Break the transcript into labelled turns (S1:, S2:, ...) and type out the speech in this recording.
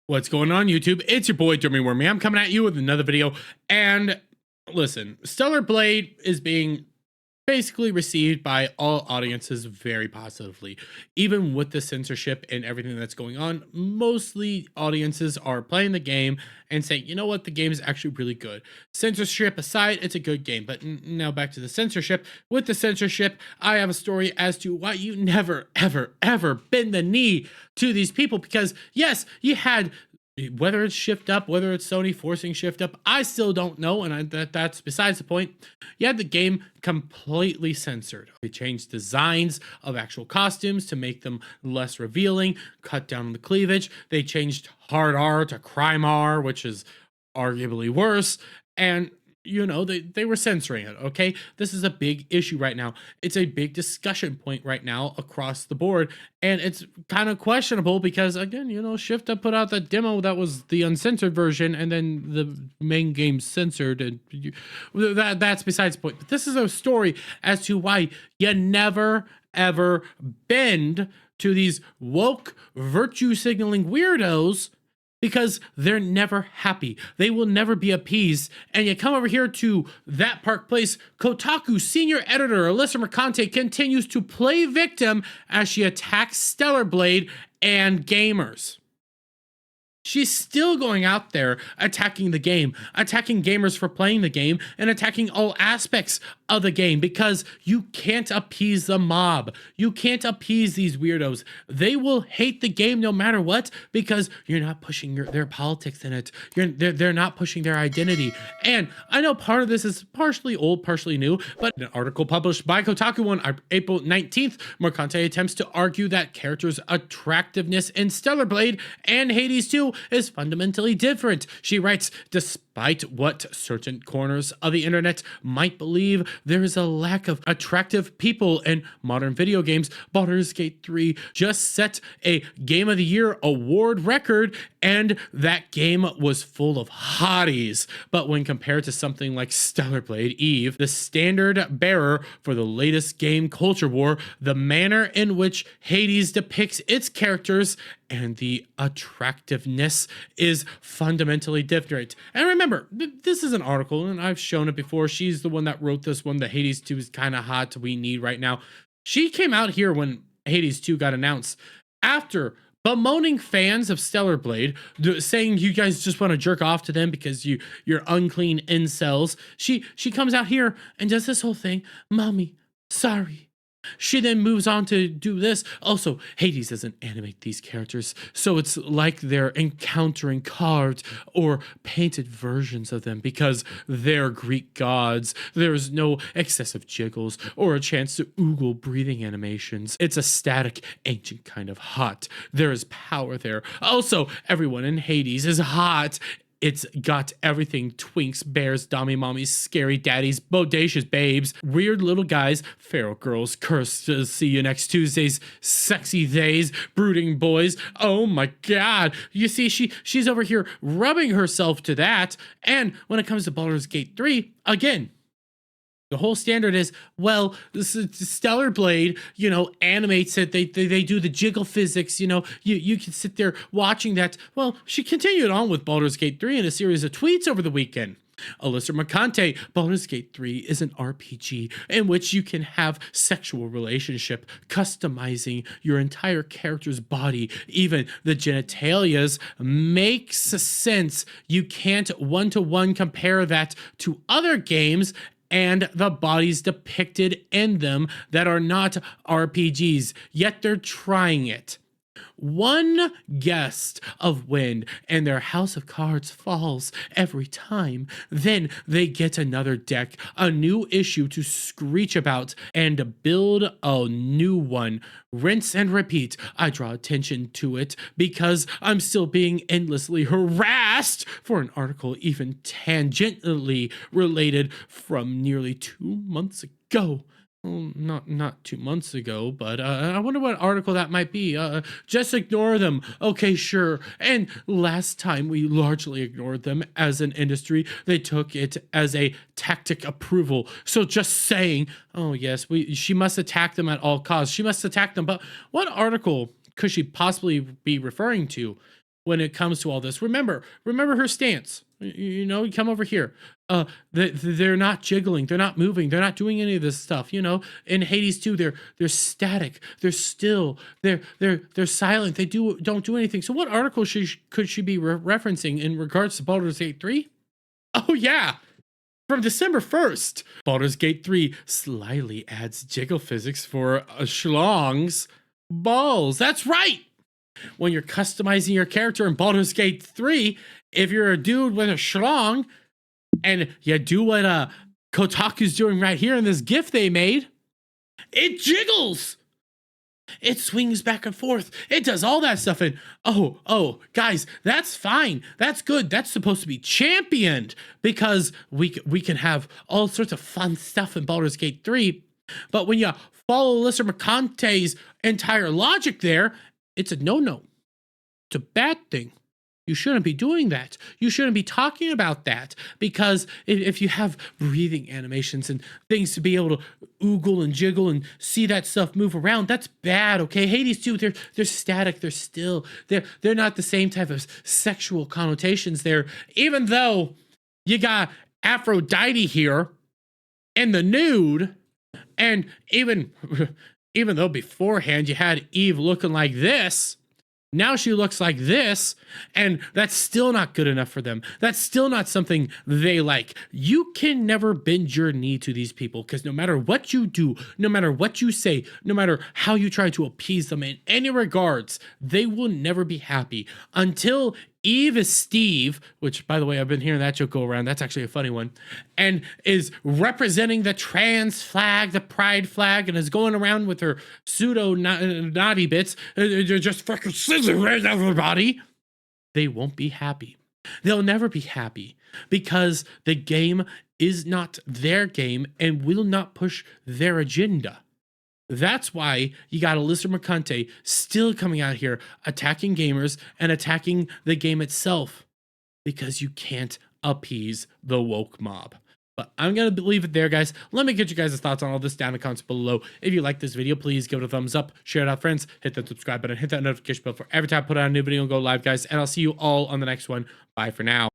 S1: What's going on, YouTube? It's your boy Jeremy Wormy. I'm coming at you with another video. And listen, Stellar Blade is being basically received by all audiences very positively. Even with the censorship and everything that's going on, mostly audiences are playing the game and saying, you know what, the game is actually really good. Censorship aside, it's a good game. But now back to the censorship. With the censorship, I have a story as to why you never, ever bend the knee to these people. Because yes, you had, whether it's Shift Up, whether it's Sony forcing Shift Up, I still don't know, and that's besides the point. You had the game completely censored. They changed designs of actual costumes to make them less revealing, cut down on the cleavage. They changed hard R to crime R, which is arguably worse, and you know, they were censoring it, okay? This is a big issue right now. It's a big discussion point right now across the board, and it's kind of questionable because, again, you know, Shift Up put out that demo that was the uncensored version, and then the main game censored, and that's besides the point. But this is a story as to why you never, ever bend to these woke, virtue-signaling weirdos, because they're never happy. They will never be appeased. And you come over here to That Park Place, Kotaku senior editor Alyssa Mercante continues to play victim as she attacks Stellar Blade and gamers. She's still going out there attacking the game, attacking gamers for playing the game, and attacking all aspects of the game because you can't appease the mob. You can't appease these weirdos. They will hate the game no matter what because you're not pushing their politics in it. They're not pushing their identity. And I know part of this is partially old, partially new, but an article published by Kotaku on April 19th, Mercante attempts to argue that characters' attractiveness in Stellar Blade and Hades 2 is fundamentally different. She writes, despite what certain corners of the internet might believe, there is a lack of attractive people in modern video games. Baldur's Gate 3 just set a Game of the Year award record, and that game was full of hotties. But when compared to something like Stellar Blade Eve, the standard bearer for the latest game culture war, the manner in which Hades depicts its characters and the attractiveness is fundamentally different. And remember, this is an article, and I've shown it before. She's the one that wrote this one. The Hades 2 is kind of hot. We need right now. She came out here when Hades 2 got announced after bemoaning fans of Stellar Blade, saying you guys just want to jerk off to them because you're unclean incels. She comes out here and does this whole thing. Mommy, sorry. She then moves on to do this. Also, Hades doesn't animate these characters, so it's like they're encountering carved or painted versions of them because they're Greek gods. There's no excessive jiggles or a chance to oogle breathing animations. It's a static, ancient kind of hot. There is power there. Also, everyone in Hades is hot. It's got everything: twinks, bears, dommy mommies, scary daddies, bodacious babes, weird little guys, feral girls, cursed to see you next Tuesdays, sexy days, brooding boys. Oh my god. You see, she's over here rubbing herself to that. And when it comes to Baldur's Gate 3, again, the whole standard is, well, this is Stellar Blade, you know, animates it. They do the jiggle physics, you know, you can sit there watching that. Well, she continued on with Baldur's Gate 3 in a series of tweets over the weekend. Alyssa Mercante, Baldur's Gate 3 is an RPG in which you can have sexual relationship, customizing your entire character's body, even the genitalias. Makes sense. You can't one-to-one compare that to other games and the bodies depicted in them that are not RPGs, yet they're trying it. One gust of wind and their house of cards falls every time. Then they get another deck, a new issue to screech about, and build a new one. Rinse and repeat. I draw attention to it because I'm still being endlessly harassed for an article even tangentially related from nearly 2 months ago. Well, not 2 months ago, but I wonder what article that might be. Just ignore them. Okay, sure. And last time we largely ignored them as an industry. They took it as a tactic approval. So just saying, oh yes, she must attack them at all costs. She must attack them. But what article could she possibly be referring to? when it comes to all this. Remember her stance. You know, you come over here. They're not jiggling, they're not moving, they're not doing any of this stuff. You know, in Hades 2, they're static, they're still, they're silent, they don't do anything. So what article could she be referencing in regards to Baldur's Gate 3? Oh yeah, from December 1st, Baldur's Gate 3 slyly adds jiggle physics for schlong's balls. That's right! When you're customizing your character in Baldur's Gate 3, if you're a dude with a schlong, and you do what Kotaku's doing right here in this GIF they made, it jiggles! It swings back and forth. It does all that stuff. And oh, guys, that's fine. That's good. That's supposed to be championed because we can have all sorts of fun stuff in Baldur's Gate 3. But when you follow Alyssa Mercante's entire logic there, it's a no-no. It's a bad thing. You shouldn't be doing that. You shouldn't be talking about that, because if you have breathing animations and things to be able to oogle and jiggle and see that stuff move around, that's bad, okay? Hades 2, they're static, they're still, they're not the same type of sexual connotations there, even though you got Aphrodite here in the nude, and even though beforehand you had Eve looking like this, now she looks like this, and that's still not good enough for them. That's still not something they like. You can never bend your knee to these people, because no matter what you do, no matter what you say, no matter how you try to appease them in any regards, they will never be happy until Eve is Steve, which, by the way, I've been hearing that joke go around. That's actually a funny one. And is representing the trans flag, the pride flag, and is going around with her pseudo naughty bits. Just fucking scissoring everybody. They won't be happy. They'll never be happy, because the game is not their game and will not push their agenda. That's why you got Alyssa Mercante still coming out here attacking gamers and attacking the game itself, because you can't appease the woke mob. But I'm going to leave it there, guys. Let me get you guys' thoughts on all this down in the comments below. If you like this video, please give it a thumbs up, share it out with friends, hit that subscribe button, hit that notification bell for every time I put out a new video and go live, guys. And I'll see you all on the next one. Bye for now.